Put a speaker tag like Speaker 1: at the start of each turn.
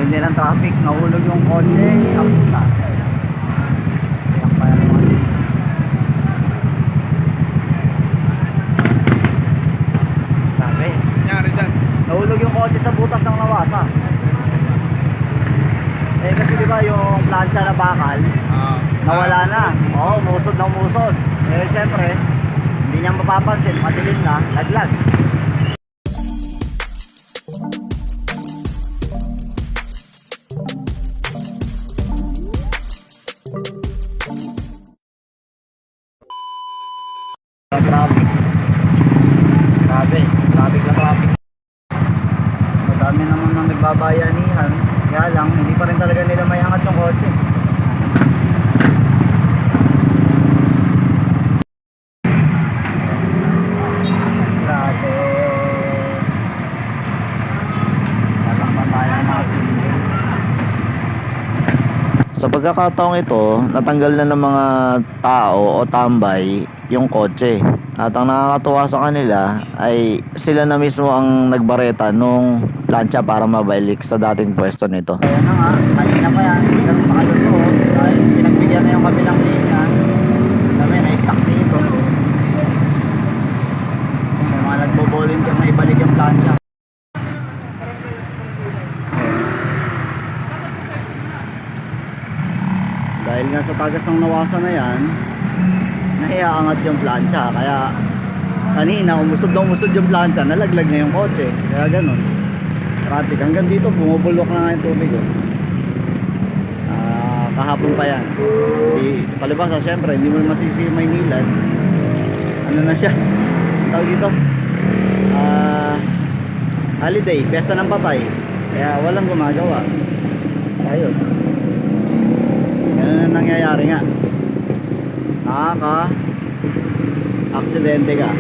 Speaker 1: Hindi ng traffic, nahulog yung kotse sa butas. Iyak pa yan naman. Sabi,
Speaker 2: Nangyari dyan.
Speaker 1: nahulog yung kotse sa butas ng Nawasa. Eh kasi diba yung plancha na bakal, nawala na. Oo, umusod na umusod. Eh syempre, hindi niya mapapansin, madilim na, laglag. Traffic. Grabe, traffic na traffic. Madami naman nang nagbabayanihan. Kaya lang, hindi pa rin talaga nila may angat yung kotse. Grabe. Tatakpan tayo ng mga simbol.
Speaker 3: Sa pagkakataong ito, natanggal na ng mga tao o tambay yung kotse. At ang nakakatuwa sa kanila ay sila na mismo ang nagbareta nung plancha para mabalik sa dating pwesto nito.
Speaker 1: Ayan na nga, kanina pa yan, hindi kami makalusoon dahil pinagbigyan na yung kabilang linya. Kami na-stuck dito. May mga nagbo-volunteer na ibalik yung plancha. Dahil nga sa tagas ng Nawasa na yan, nahiaangat yung plancha. Kaya kanina umusod yung plancha, nalaglag na yung kotse. Kaya ganun. Traffic hanggang dito, bumubulok na nga yung tubig. Kahapon pa yan. Palibasa, syempre, hindi mo masisi yung Maynila. Ano na siya? Tawag dito? Holiday, piyesta ng patay. Kaya walang gumagawa. Ayun. Ganun na nangyayari nga. Nakaka-aksidente ka.